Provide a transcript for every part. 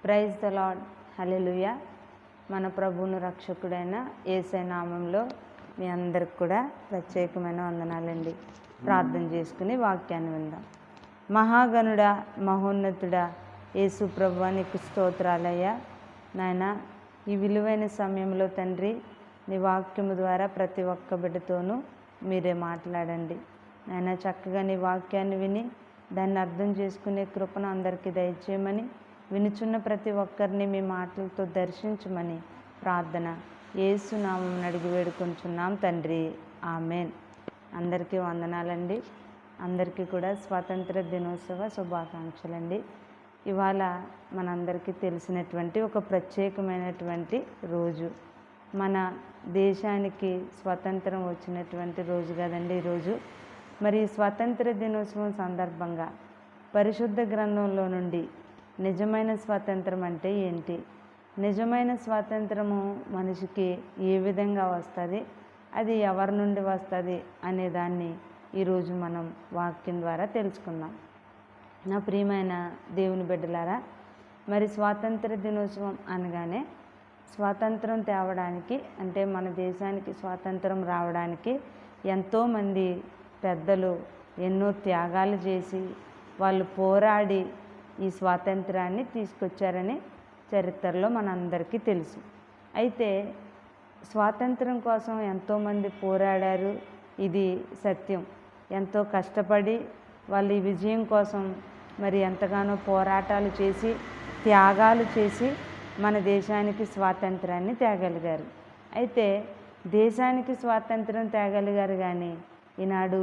Praise the lord. హల్లెలూయా. మన ప్రభువును రక్షకుడైన యేసయ్య నామంలో మీ అందరికి కూడా ప్రత్యేకమైన వందనాలండి. ప్రార్థన చేసుకుని వాక్యాన్ని విందాం. మహాగణుడా, మహోన్నతుడా, యేసు ప్రభువా, నీకు స్తోత్రాలయ్యా. నాయన, ఈ విలువైన సమయంలో తండ్రి, నీ వాక్యము ద్వారా ప్రతి ఒక్క బిడ్డతోనూ మీరే మాట్లాడండి. నాయన, చక్కగా నీ వాక్యాన్ని విని దాన్ని అర్థం చేసుకునే కృపను అందరికీ దయచేయమని, వినుచున్న ప్రతి ఒక్కరిని మీ మాటలతో దర్శించమని ప్రార్థన యేసు నామమున అడిగి వేడుకొంచున్నాం తండ్రి, ఆమెన్. అందరికీ వందనాలండి. అందరికీ కూడా స్వాతంత్ర దినోత్సవ శుభాకాంక్షలండి. ఇవాళ మనందరికీ తెలిసినటువంటి ఒక ప్రత్యేకమైనటువంటి రోజు. మన దేశానికి స్వతంత్రం వచ్చినటువంటి రోజు కదండి ఈరోజు. మరి స్వాతంత్ర దినోత్సవం సందర్భంగా పరిశుద్ధ గ్రంథంలో నుండి నిజమైన స్వాతంత్రం అంటే ఏంటి, నిజమైన స్వాతంత్రము మనిషికి ఏ విధంగా వస్తుంది, అది ఎవరి నుండి వస్తుంది అనే దాన్ని ఈరోజు మనం వాక్యం ద్వారా తెలుసుకుందాం. నా ప్రియమైన దేవుని బిడ్డలారా, మరి స్వాతంత్ర దినోత్సవం అనగానే స్వాతంత్రం తేవడానికి, అంటే మన దేశానికి స్వాతంత్రం రావడానికి ఎంతోమంది పెద్దలు ఎన్నో త్యాగాలు చేసి వాళ్ళు పోరాడి ఈ స్వాతంత్రాన్ని తీసుకొచ్చారని చరిత్రలో మనందరికీ తెలుసు. అయితే స్వాతంత్రం కోసం ఎంతోమంది పోరాడారు, ఇది సత్యం. ఎంతో కష్టపడి వాళ్ళు ఈ విజయం కోసం మరి ఎంతగానో పోరాటాలు చేసి త్యాగాలు చేసి మన దేశానికి స్వాతంత్రాన్ని తేగలిగారు. అయితే దేశానికి స్వాతంత్రం తేగలిగారు, కానీ ఈనాడు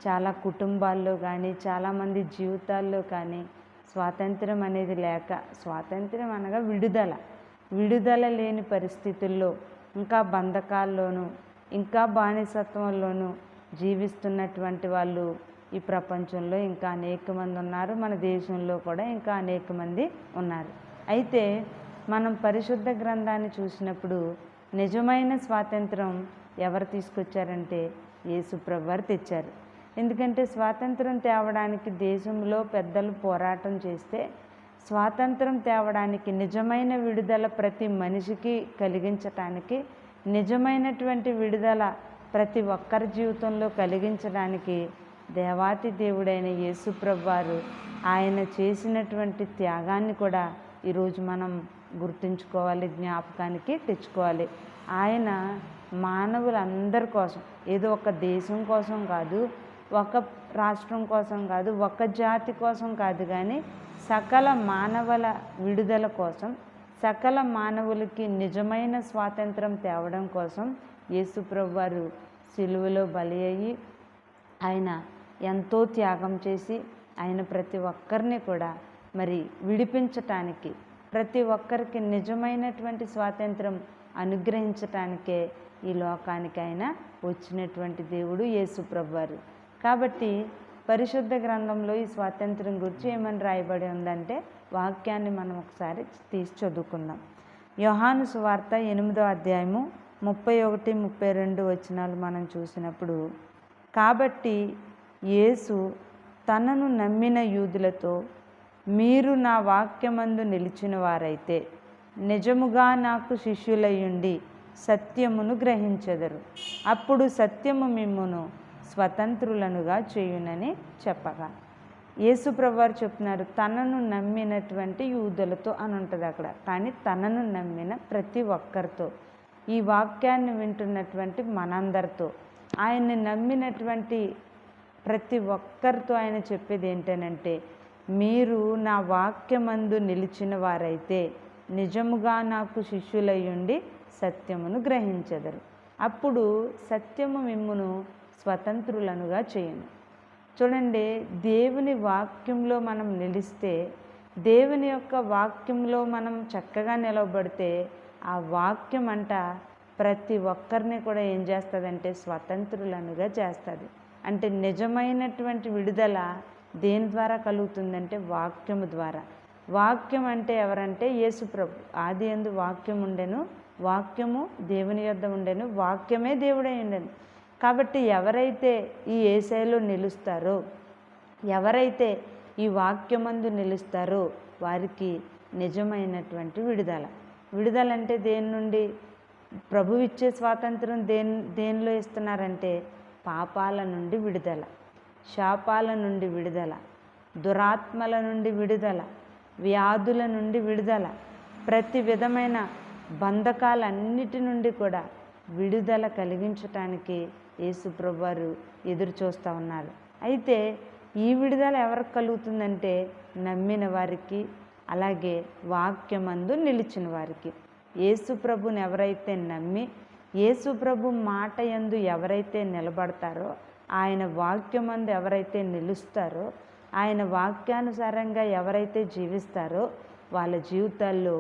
చాలా కుటుంబాల్లో కానీ చాలామంది జీవితాల్లో కానీ స్వాతంత్రం అనేది లేక, స్వాతంత్రం అనగా విడుదల లేని పరిస్థితుల్లో, ఇంకా బంధకాల్లోనూ ఇంకా బానిసత్వంలోనూ జీవిస్తున్నటువంటి వాళ్ళు ఈ ప్రపంచంలో ఇంకా అనేక మంది ఉన్నారు. మన దేశంలో కూడా ఇంకా అనేక మంది ఉన్నారు. అయితే మనం పరిశుద్ధ గ్రంథాన్ని చూసినప్పుడు నిజమైన స్వాతంత్రం ఎవరు తీసుకొచ్చారంటే యేసు ప్రభువారు తెచ్చారు. ఎందుకంటే స్వాతంత్రం తేవడానికి దేశంలో పెద్దలు పోరాటం చేస్తే, స్వాతంత్రం తేవడానికి నిజమైన విడుదల ప్రతి మనిషికి కలిగించటానికి, నిజమైనటువంటి విడుదల ప్రతి ఒక్కరి జీవితంలో కలిగించడానికి దేవాతి దేవుడైన యేసు ప్రభువారు ఆయన చేసినటువంటి త్యాగాన్ని కూడా ఈరోజు మనం గుర్తుంచుకోవాలి, జ్ఞాపకానికి తెచ్చుకోవాలి. ఆయన మానవులందరి కోసం, ఏదో ఒక దేశం కోసం కాదు, ఒక రాష్ట్రం కోసం కాదు, ఒక జాతి కోసం కాదు, కానీ సకల మానవుల విడుదల కోసం, సకల మానవులకి నిజమైన స్వాతంత్రం తేవడం కోసం యేసు ప్రభువారు సిలువలో బలి అయ్యి ఆయన ఎంతో త్యాగం చేసి ఆయన ప్రతి ఒక్కరిని కూడా మరి విడిపించటానికి, ప్రతి ఒక్కరికి నిజమైనటువంటి స్వాతంత్రం అనుగ్రహించటానికే ఈ లోకానికి ఆయన వచ్చినటువంటి దేవుడు యేసు ప్రభువారు. కాబట్టి పరిశుద్ధ గ్రంథంలో ఈ స్వాతంత్రం గురించి ఏమని రాయబడి ఉందంటే వాక్యాన్ని మనం ఒకసారి తీసి చదువుకుందాం. యోహాను సువార్త 8వ అధ్యాయము 31, 32 వచనాలు మనం చూసినప్పుడు, కాబట్టి యేసు తనను నమ్మిన యూదులతో, మీరు నా వాక్యమందు నిలిచిన వారైతే నిజముగా నాకు శిష్యులయ్యుండి సత్యమును గ్రహించెదరు, అప్పుడు సత్యము మిమ్మును స్వతంత్రులనుగా చేయునని చెప్పగా, యేసు ప్రభువారు చెప్తున్నారు తనను నమ్మినటువంటి యూదులతో అని ఉంటుంది అక్కడ, కానీ తనను నమ్మిన ప్రతి ఒక్కరితో, ఈ వాక్యాన్ని వింటున్నటువంటి మనందరితో, ఆయన్ని నమ్మినటువంటి ప్రతి ఒక్కరితో ఆయన చెప్పేది ఏంటనంటే, మీరు నా వాక్యమందు నిలిచిన వారైతే నిజముగా నాకు శిష్యులయ్యుండి సత్యమును గ్రహించెదరు, అప్పుడు సత్యము మిమ్మును స్వతంత్రులనుగా చేయును. చూడండి, దేవుని వాక్యంలో మనం నిలిస్తే, దేవుని యొక్క వాక్యంలో మనం చక్కగా నిలవబడితే, ఆ వాక్యం అంట ప్రతి ఒక్కరిని కూడా ఏం చేస్తుందంటే స్వతంత్రులనుగా చేస్తుంది. అంటే నిజమైనటువంటి విడుదల దేని ద్వారా కలుగుతుందంటే వాక్యము ద్వారా. వాక్యం అంటే ఎవరంటే యేసు ప్రభు. ఆది యందు వాక్యం ఉండెను, వాక్యము దేవుని యొద్ద ఉండెను, వాక్యమే దేవుడై ఉండెను. కాబట్టి ఎవరైతే ఈ యేసయ్యలో నిలుస్తారో, ఎవరైతే ఈ వాక్యమందు నిలుస్తారో, వారికి నిజమైనటువంటి విడుదల. విడుదల అంటే దేని నుండి? ప్రభువు ఇచ్చే స్వాతంత్రం దేనిలో ఇస్తున్నారంటే పాపాల నుండి విడుదల, శాపాల నుండి విడుదల, దురాత్మల నుండి విడుదల, వ్యాధుల నుండి విడుదల, ప్రతి విధమైన బంధకాలన్నిటి నుండి కూడా విడుదల కలిగించటానికి యేసు ప్రభువారు ఎదురు చూస్తూ ఉన్నారు. అయితే ఈ విడుదల ఎవరికి కలుగుతుందంటే నమ్మిన వారికి, అలాగే వాక్యమందు నిలిచిన వారికి. యేసు ప్రభుని ఎవరైతే నమ్మి యేసు ప్రభు మాట యందు ఎవరైతే నిలబడతారో, ఆయన వాక్యమందు ఎవరైతే నిలుస్తారో, ఆయన వాక్యానుసారంగా ఎవరైతే జీవిస్తారో వాళ్ళ జీవితాల్లో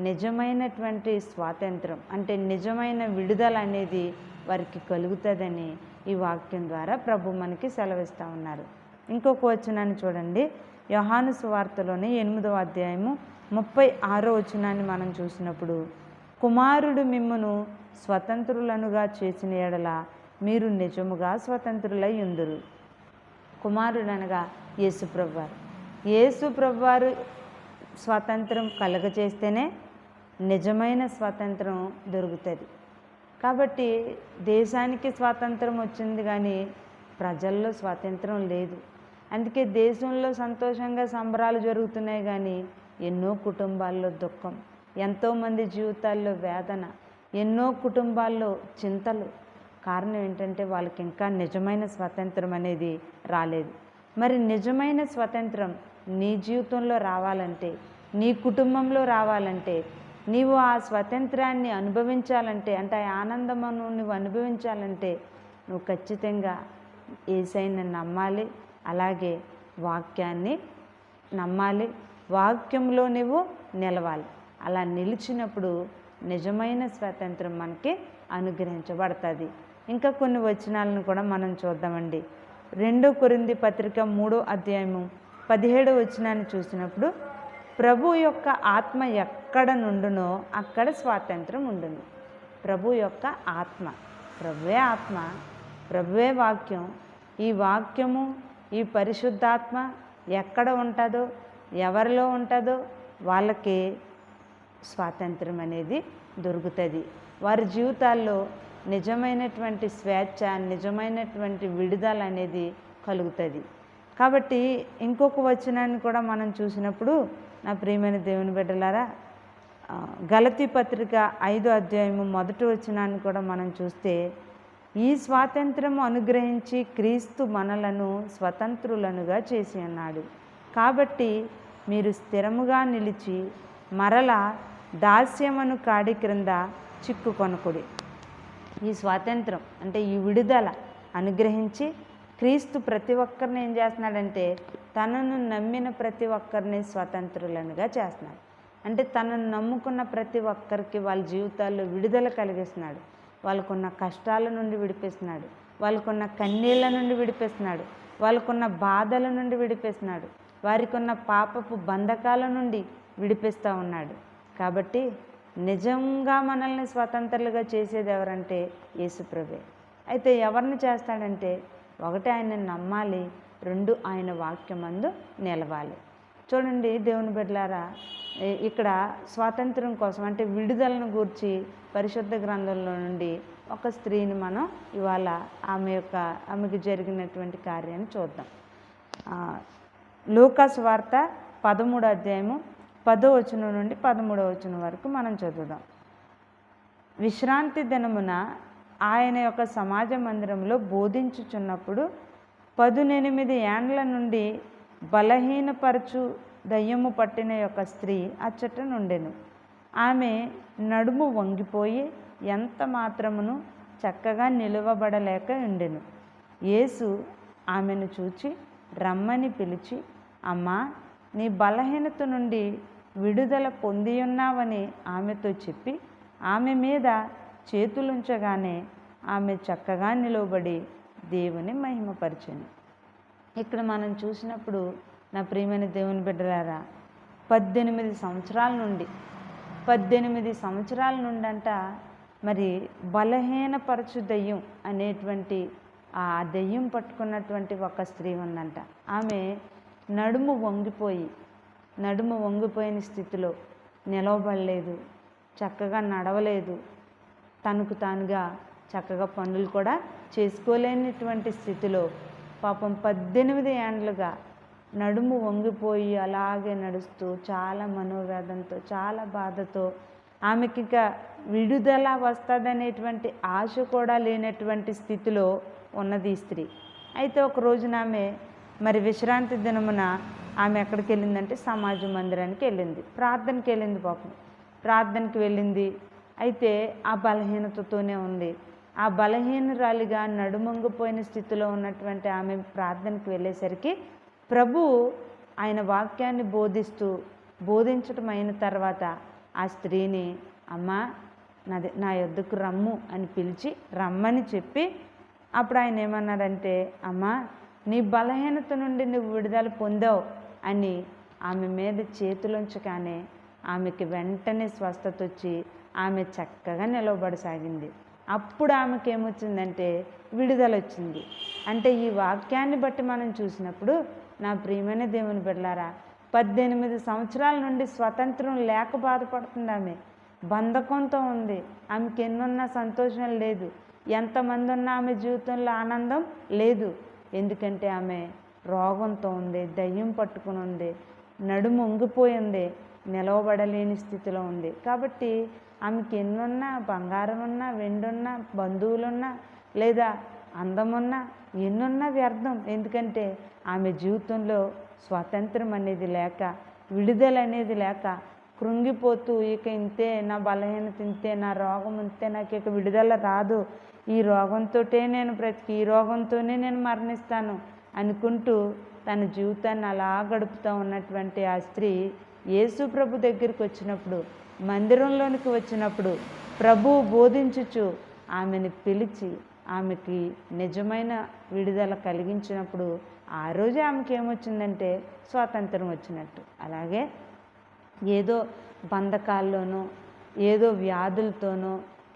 నిజమైనటువంటి స్వాతంత్రం అంటే నిజమైన విడుదల అనేది వారికి కలుగుతుందని ఈ వాక్యం ద్వారా ప్రభు మనకి సెలవిస్తూ ఉన్నారు. ఇంకొక వచనాన్ని చూడండి. యోహాను సువార్తలోని 8వ అధ్యాయము 36వ వచనాన్ని మనం చూసినప్పుడు, కుమారుడు మిమ్మును స్వతంత్రులనుగా చేసిన ఎడల మీరు నిజముగా స్వతంత్రులై ఉందురు. కుమారుడు అనగా యేసు ప్రభువారు. యేసు ప్రభువారు స్వాతంత్రం కలగచేస్తేనే నిజమైన స్వాతంత్రం దొరుకుతుంది. కాబట్టి దేశానికి స్వాతంత్రం వచ్చింది కానీ ప్రజల్లో స్వాతంత్రం లేదు. అందుకే దేశంలో సంతోషంగా సంబరాలు జరుగుతున్నాయి కానీ ఎన్నో కుటుంబాల్లో దుఃఖం, ఎంతోమంది జీవితాల్లో వేదన, ఎన్నో కుటుంబాల్లో చింతలు. కారణం ఏంటంటే వాళ్ళకి ఇంకా నిజమైన స్వాతంత్రం అనేది రాలేదు. మరి నిజమైన స్వాతంత్రం నీ జీవితంలో రావాలంటే, నీ కుటుంబంలో రావాలంటే, నీవు ఆ స్వాతంత్రాన్ని అనుభవించాలంటే, అంటే ఆ ఆనందమును నువ్వు అనుభవించాలంటే నువ్వు ఖచ్చితంగా యేసయ్యను నమ్మాలి, అలాగే వాక్యాన్ని నమ్మాలి, వాక్యంలో నువ్వు నిలవాలి. అలా నిలిచినప్పుడు నిజమైన స్వాతంత్రం మనకి అనుగ్రహించబడుతుంది. ఇంకా కొన్ని వచనాలను కూడా మనం చూద్దామండి. 2 కొరింథీ పత్రిక 3వ అధ్యాయము 17వ వచనాన్ని చూసినప్పుడు, ప్రభు యొక్క ఆత్మ ఎక్కడ నుండునో అక్కడ స్వాతంత్రం ఉండును. ప్రభు యొక్క ఆత్మ, ప్రభువే ఆత్మ, ప్రభువే వాక్యం. ఈ వాక్యము, ఈ పరిశుద్ధాత్మ ఎక్కడ ఉంటుందో, ఎవరిలో ఉంటుందో వాళ్ళకి స్వాతంత్రం అనేది దొరుకుతుంది. వారి జీవితాల్లో నిజమైనటువంటి స్వేచ్ఛ, నిజమైనటువంటి విడుదల అనేది కలుగుతుంది. కాబట్టి ఇంకొక వచనాన్ని కూడా మనం చూసినప్పుడు, నా ప్రియమైన దేవుని బిడ్డలారా, గలతీ పత్రిక 5వ అధ్యాయము 1వ వచనాన్ని కూడా మనం చూస్తే, ఈ స్వాతంత్రము అనుగ్రహించి క్రీస్తు మనలను స్వతంత్రులనుగా చేసి అన్నాడు. కాబట్టి మీరు స్థిరముగా నిలిచి మరలా దాస్యమును కాడి క్రింద చిక్కుకొనకుడి. ఈ స్వాతంత్రం అంటే ఈ విడుదల అనుగ్రహించి క్రీస్తు ప్రతి ఒక్కరిని ఏం చేస్తున్నాడంటే తనను నమ్మిన ప్రతి ఒక్కరిని స్వతంత్రులనుగా చేస్తున్నాడు. అంటే తనను నమ్ముకున్న ప్రతి ఒక్కరికి వాళ్ళ జీవితాల్లో విడుదల కలిగిస్తున్నాడు. వాళ్ళకున్న కష్టాల నుండి విడిపిస్తున్నాడు, వాళ్ళకున్న కన్నీళ్ళ నుండి విడిపిస్తున్నాడు, వాళ్ళకున్న బాధల నుండి విడిపిస్తున్నాడు, వారికి ఉన్న పాపపు బంధకాల నుండి విడిపిస్తూ ఉన్నాడు. కాబట్టి నిజంగా మనల్ని స్వతంత్రులుగా చేసేది ఎవరంటే యేసుప్రభే. అయితే ఎవరిని చేస్తాడంటే, 1 ఆయన నమ్మాలి, 2 ఆయన వాక్యమందు నిలవాలి. చూడండి దేవుని బిడ్డలారా, ఇక్కడ స్వాతంత్రం కోసం అంటే విడుదలను గూర్చి పరిశుద్ధ గ్రంథంలో నుండి ఒక స్త్రీని మనం ఇవాళ ఆమెకు జరిగినటువంటి కార్యాన్ని చూద్దాం. లూకా సువార్త 13వ అధ్యాయము 10వ వచనం నుండి 13వ వచనం వరకు మనం చదువుదాం. విశ్రాంతి దినమున ఆయన యొక్క సమాజ మందిరంలో బోధించుచున్నప్పుడు 18 ఏండ్ల నుండి బలహీనపరచు దయ్యము పట్టిన యొక్క స్త్రీ అచ్చట నుండెను. ఆమె నడుము వంగిపోయి ఎంత మాత్రమును చక్కగా నిలువబడలేక ఉండెను. యేసు ఆమెను చూచి రమ్మని పిలిచి, అమ్మా, నీ బలహీనత నుండి విడుదల పొందియున్నావని ఆమెతో చెప్పి ఆమె మీద చేతులుంచగానే ఆమె చక్కగా నిలవబడి దేవుని మహిమపరిచెను. ఇక్కడ మనం చూసినప్పుడు నా ప్రియమైన దేవుని బిడ్డలారా, 18 సంవత్సరాల నుండి అంట మరి బలహీనపరచు దయ్యం అనేటువంటి ఆ దయ్యం పట్టుకున్నటువంటి ఒక స్త్రీ ఉందంట. ఆమె నడుము వంగిపోయి నడుము వంగిపోయిన స్థితిలో నిలవబడలేదు, చక్కగా నడవలేదు, తనకు తానుగా చక్కగా పనులు కూడా చేసుకోలేనటువంటి స్థితిలో పాపం 18 ఏండ్లుగా నడుము వంగిపోయి అలాగే నడుస్తూ చాలా మనోవేదనతో, చాలా బాధతో, ఆమెకి ఇక విడుదల వస్తుందనేటువంటి ఆశ కూడా లేనటువంటి స్థితిలో ఉన్నది ఈ స్త్రీ. అయితే ఒక రోజున ఆమె మరి విశ్రాంతి దినమున ఆమె ఎక్కడికి వెళ్ళిందంటే సమాజ మందిరానికి వెళ్ళింది, ప్రార్థనకి వెళ్ళింది. పాపం ప్రార్థనకి వెళ్ళింది. అయితే ఆ బలహీనతతోనే ఉంది. ఆ బలహీనురాలిగా నడుమొంగిపోయిన స్థితిలో ఉన్నటువంటి ఆమె ప్రార్థనకి వెళ్ళేసరికి ప్రభు ఆయన వాక్యాన్ని బోధించటం అయిన తర్వాత ఆ స్త్రీని, అమ్మా నా యొద్దకు రమ్ము అని పిలిచి రమ్మని చెప్పి అప్పుడు ఆయన ఏమన్నాడంటే, అమ్మా నీ బలహీనత నుండి నువ్వు విడుదల పొందావు అని ఆమె మీద చేతులుంచగానే ఆమెకి వెంటనే స్వస్థత వచ్చి ఆమె చక్కగా నిలవబడసాగింది. అప్పుడు ఆమెకి ఏమొచ్చిందంటే విడుదల వచ్చింది. అంటే ఈ వాక్యాన్ని బట్టి మనం చూసినప్పుడు నా ప్రియమైన దేవుని బిడ్డలారా, 18 సంవత్సరాల నుండి స్వతంత్రం లేక బాధపడుతుంది. ఆమె బంధకంతో ఉంది. ఆమెకి ఎన్నున్నా సంతోషం లేదు, ఎంతమంది ఉన్నా ఆమె జీవితంలో ఆనందం లేదు. ఎందుకంటే ఆమె రోగంతో ఉంది, దయ్యం పట్టుకుని ఉంది, నడుము వంగిపోయింది, నిలవబడలేని స్థితిలో ఉంది. కాబట్టి ఆమెకి ఎన్నున్నా, బంగారం ఉన్నా, వెండి ఉన్నా, బంధువులున్నా, లేదా అందమున్నా, ఎన్నున్నా వ్యర్థం. ఎందుకంటే ఆమె జీవితంలో స్వాతంత్రం అనేది లేక, విడుదల అనేది లేక కృంగిపోతూ, ఇక ఇంతే, నా బలహీనత ఇంతే, నా రోగం ఇంతే, నాకు ఇక విడుదల రాదు, ఈ రోగంతోటే నేను ఈ రోగంతోనే నేను మరణిస్తాను అనుకుంటూ తన జీవితాన్ని అలా గడుపుతూ ఉన్నటువంటి ఆ స్త్రీ యేసు ప్రభు దగ్గరికి వచ్చినప్పుడు, మందిరంలోనికి వచ్చినప్పుడు ప్రభువు బోధించుచు ఆమెను పిలిచి ఆమెకి నిజమైన విడుదల కలిగించినప్పుడు ఆ రోజు ఆమెకి ఏమొచ్చిందంటే స్వాతంత్రం వచ్చినట్టు. అలాగే ఏదో బంధకాల్లోనో, ఏదో వ్యాధులతోనో,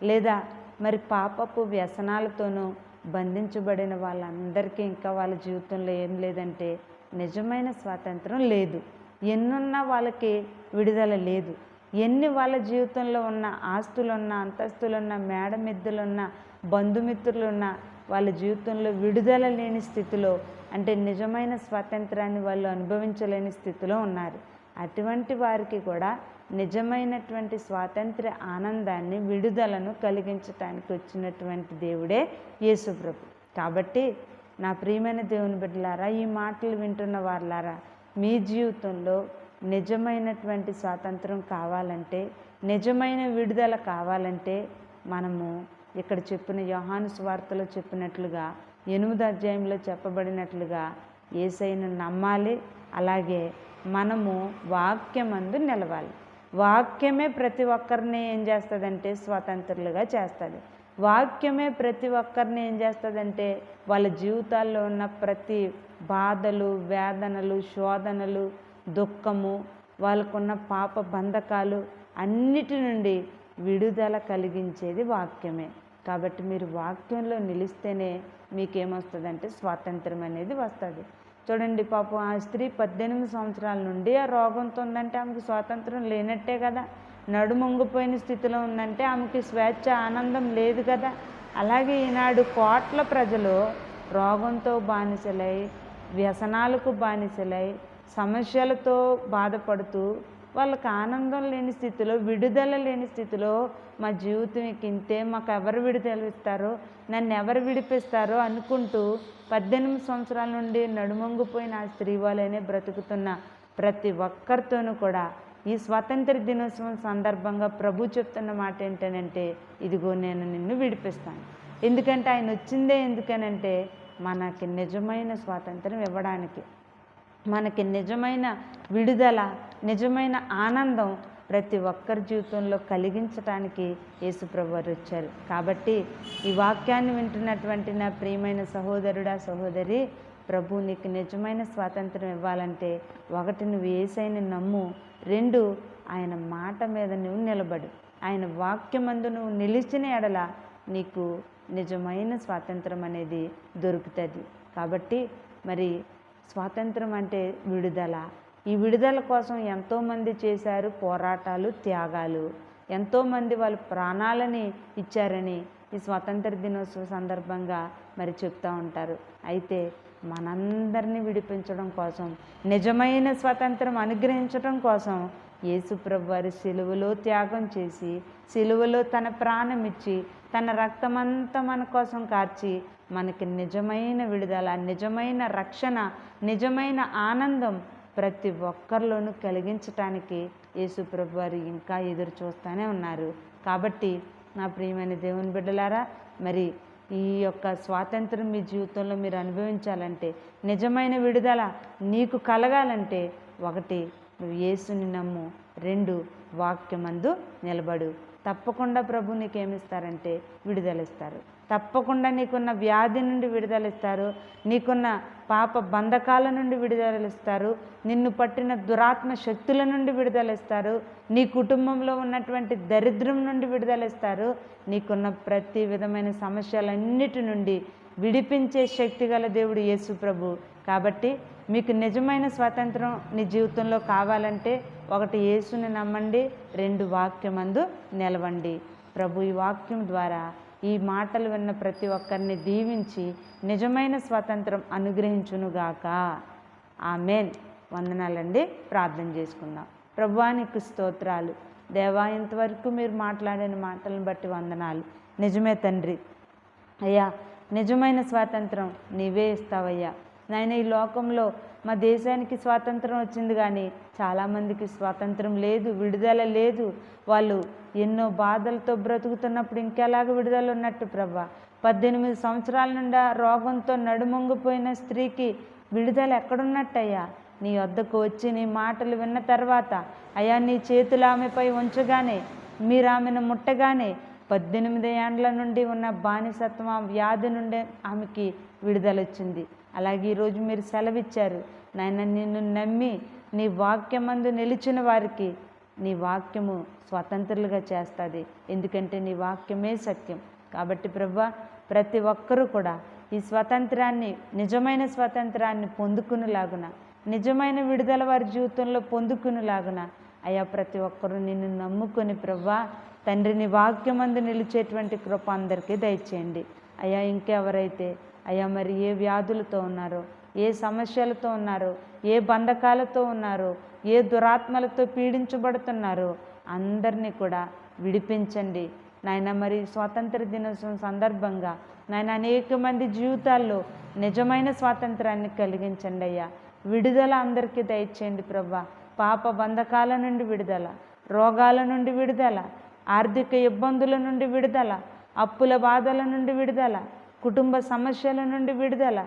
లేదా మరి పాపపు వ్యసనాలతోనో బంధించబడిన వాళ్ళందరికీ ఇంకా వాళ్ళ జీవితంలో ఏం లేదంటే నిజమైన స్వాతంత్రం లేదు. ఎన్నున్నా వాళ్ళకి విడుదల లేదు. ఎన్ని వాళ్ళ జీవితంలో ఉన్న ఆస్తులున్నా, అంతస్తులున్నా, మేడమిద్దులున్నా, బంధుమిత్రులున్నా వాళ్ళ జీవితంలో విడుదల లేని స్థితిలో, అంటే నిజమైన స్వాతంత్రాన్ని వాళ్ళు అనుభవించలేని స్థితిలో ఉన్నారు. అటువంటి వారికి కూడా నిజమైనటువంటి స్వాతంత్ర ఆనందాన్ని, విడుదలను కలిగించటానికి వచ్చినటువంటి దేవుడే యేసు ప్రభు. కాబట్టి నా ప్రియమైన దేవుని బిడ్డలారా, ఈ మాటలు వింటున్న వారులారా, మీ జీవితంలో నిజమైనటువంటి స్వాతంత్రం కావాలంటే, నిజమైన విడుదల కావాలంటే మనము ఇక్కడ చెప్పిన యోహాను సువార్తలో చెప్పినట్లుగా 8వ అధ్యాయంలో చెప్పబడినట్లుగా యేసయ్యను నమ్మాలి. అలాగే మనము వాక్యమందు నిలవాలి. వాక్యమే ప్రతి ఒక్కరిని ఏం చేస్తుందంటే స్వతంత్రులుగా చేస్తుంది. వాక్యమే ప్రతి ఒక్కరిని ఏం చేస్తుందంటే వాళ్ళ జీవితాల్లో ఉన్న ప్రతి బాధలు, వేదనలు, శోధనలు, దుఃఖము, వాళ్ళకున్న పాప బంధకాలు అన్నిటి నుండి విడుదల కలిగించేది వాక్యమే. కాబట్టి మీరు వాక్యంలో నిలిస్తేనే మీకేమొస్తుందంటే స్వాతంత్రం అనేది వస్తుంది. చూడండి, పాపం ఆ స్త్రీ 18 సంవత్సరాల నుండి ఆ రోగంతో ఉందంటే ఆమెకు స్వాతంత్రం లేనట్టే కదా. నడుమొంగిపోయిన స్థితిలో ఉందంటే ఆమెకి స్వేచ్ఛ, ఆనందం లేదు కదా. అలాగే ఈనాడు కోట్ల ప్రజలు రోగంతో బానిసలై, వ్యసనాలకు బానిసలై, సమస్యలతో బాధపడుతూ, వాళ్ళకి ఆనందం లేని స్థితిలో, విడుదల లేని స్థితిలో, మా జీవితం ఇంతే, మాకు ఎవరు విడుదల ఇస్తారో, నన్ను ఎవరు విడిపిస్తారో అనుకుంటూ 18 సంవత్సరాల నుండి నడుమొంగిపోయిన ఆ స్త్రీ వాళ్ళనే బ్రతుకుతున్న ప్రతి ఒక్కరితోనూ కూడా ఈ స్వాతంత్ర దినోత్సవం సందర్భంగా ప్రభు చెప్తున్న మాట ఏంటనంటే, ఇదిగో నేను నిన్ను విడిపిస్తాను. ఎందుకంటే ఆయన వచ్చిందే ఎందుకనంటే మనకి నిజమైన స్వాతంత్రం ఇవ్వడానికి, మనకి నిజమైన విడుదల, నిజమైన ఆనందం ప్రతి ఒక్కరి జీవితంలో కలిగించటానికి యేసు ప్రభు వారు వచ్చారు. కాబట్టి ఈ వాక్యాన్ని వింటున్నటువంటి నా ప్రియమైన సహోదరుడా, సహోదరి, ప్రభు నీకు నిజమైన స్వాతంత్రం ఇవ్వాలంటే 1 నువ్వు యేసయ్యని నమ్ము, 2 ఆయన మాట మీద నువ్వు నిలబడు. ఆయన వాక్యమందు నువ్వు నిలిచిన ఎడల నీకు నిజమైన స్వాతంత్రం అనేది దొరుకుతుంది. కాబట్టి మరి స్వాతంత్రం అంటే విడుదల. ఈ విడుదల కోసం ఎంతోమంది చేశారు పోరాటాలు, త్యాగాలు. ఎంతోమంది వాళ్ళ ప్రాణాలని ఇచ్చారని ఈ స్వాతంత్ర దినోత్సవ సందర్భంగా మరి చెప్తూ ఉంటారు. అయితే మనందరినీ విడిపించడం కోసం, నిజమైన స్వాతంత్రం అనుగ్రహించడం కోసం యేసుప్రభు వారి సిలువలో త్యాగం చేసి, సిలువలో తన ప్రాణం ఇచ్చి, తన రక్తమంతా మన కోసం కార్చి మనకి నిజమైన విడుదల, నిజమైన రక్షణ, నిజమైన ఆనందం ప్రతి ఒక్కరిలోనూ కలిగించటానికి యేసుప్రభు వారు ఇంకా ఎదురు చూస్తూనే ఉన్నారు. కాబట్టి నా ప్రియమైన దేవుని బిడ్డలారా, మరి ఈ యొక్క స్వాతంత్రం మీ జీవితంలో మీరు అనుభవించాలంటే, నిజమైన విడుదల నీకు కలగాలంటే, 1 నువ్వు యేసుని నమ్ము, 2 వాక్యమందు నిలబడు. తప్పకుండా ప్రభు నీకేమిస్తారంటే విడుదలిస్తారు. తప్పకుండా నీకున్న వ్యాధి నుండి విడుదలిస్తారు, నీకున్న పాప బంధకాల నుండి విడుదలిస్తారు, నిన్ను పట్టిన దురాత్మ శక్తుల నుండి విడుదలిస్తారు, నీ కుటుంబంలో ఉన్నటువంటి దరిద్రం నుండి విడుదలిస్తారు, నీకున్న ప్రతి విధమైన సమస్యలన్నిటి నుండి విడిపించే శక్తి గల దేవుడు యేసు ప్రభు. కాబట్టి మీకు నిజమైన స్వాతంత్రం నీ జీవితంలో కావాలంటే 1 యేసుని నమ్మండి, 2 వాక్యమందు నిలవండి. ప్రభు ఈ వాక్యం ద్వారా ఈ మాటలు విన్న ప్రతి ఒక్కరిని దీవించి నిజమైన స్వాతంత్రం అనుగ్రహించునుగాక. ఆమేన్. వందనాలండి. ప్రార్థన చేసుకుందాం. ప్రభువా నీకు స్తోత్రాలు. దేవా, ఇంతవరకు మీరు మాట్లాడిన మాటలను బట్టి వందనాలు. నిజమే తండ్రి. అయ్యా, నిజమైన స్వాతంత్రం నీవే ఇస్తావయ్యా. నాయన, ఈ లోకంలో మా దేశానికి స్వాతంత్రం వచ్చింది, కానీ చాలామందికి స్వాతంత్రం లేదు, విడుదల లేదు. వాళ్ళు ఎన్నో బాధలతో బ్రతుకుతున్నప్పుడు ఇంకెలాగ విడుదల ఉన్నట్టు ప్రభా? 18 సంవత్సరాల నుండి రోగంతో నడుమొంగిపోయిన స్త్రీకి విడుదల ఎక్కడున్నట్టయ్యా? నీ వద్దకు వచ్చి నీ మాటలు విన్న తర్వాత అయ్యా, నీ చేతులు ఆమెపై ఉంచగానే, మీరు ఆమెను ముట్టగానే 18 ఏండ్ల నుండి ఉన్న బానిసత్వం వ్యాధి నుండి ఆమెకి విడుదల వచ్చింది. అలాగే ఈరోజు మీరు సెలవిచ్చారు నాయన, నిన్ను నమ్మి నీ వాక్యమందు నిలిచిన వారికి నీ వాక్యము స్వతంత్రులుగా చేస్తుంది. ఎందుకంటే నీ వాక్యమే సత్యం. కాబట్టి ప్రభువా, ప్రతి ఒక్కరూ కూడా ఈ స్వాతంత్రాన్ని, నిజమైన స్వాతంత్రాన్ని పొందుకునేలాగున, నిజమైన విడుదల వారి జీవితంలో పొందుకునేలాగున అయ్యా, ప్రతి ఒక్కరూ నిన్ను నమ్ముకొని ప్రభువా తండ్రి నీ వాక్యమందు నిలిచేటువంటి కృప అందరికీ దయచేయండి. అయ్యా, ఇంకెవరైతే అయ్యా మరి ఏ వ్యాధులతో ఉన్నారో, ఏ సమస్యలతో ఉన్నారో, ఏ బంధకాలతో ఉన్నారో, ఏ దురాత్మలతో పీడించబడుతున్నారో అందరినీ కూడా విడిపించండి నాయన. మరి స్వాతంత్ర దినోత్సవం సందర్భంగా నాయన అనేక మంది జీవితాల్లో నిజమైన స్వాతంత్రాన్ని కలిగించండి అయ్యా. విడుదల అందరికీ దయచేయండి ప్రభా. పాప బంధకాల నుండి విడుదల, రోగాల నుండి విడుదల, ఆర్థిక ఇబ్బందుల నుండి విడుదల, అప్పుల బాధల నుండి విడుదల, కుటుంబ సమస్యల నుండి విడుదల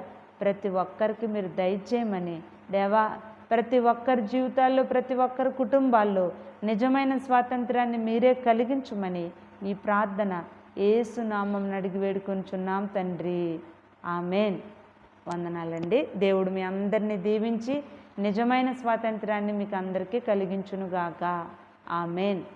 ప్రతి ఒక్కరికి మీరు దయచేయమని దేవా, ప్రతి ఒక్కరి జీవితాల్లో, ప్రతి ఒక్కరి కుటుంబాల్లో నిజమైన స్వాతంత్రాన్ని మీరే కలిగించమని ఈ ప్రార్థన యేసు నామం అడిగి వేడుకొంచున్నాం తండ్రి. ఆమేన్. వందనాలండి. దేవుడు మీ అందరినీ దీవించి నిజమైన స్వాతంత్రాన్ని మీకు అందరికీ కలిగించునుగాక. ఆమేన్.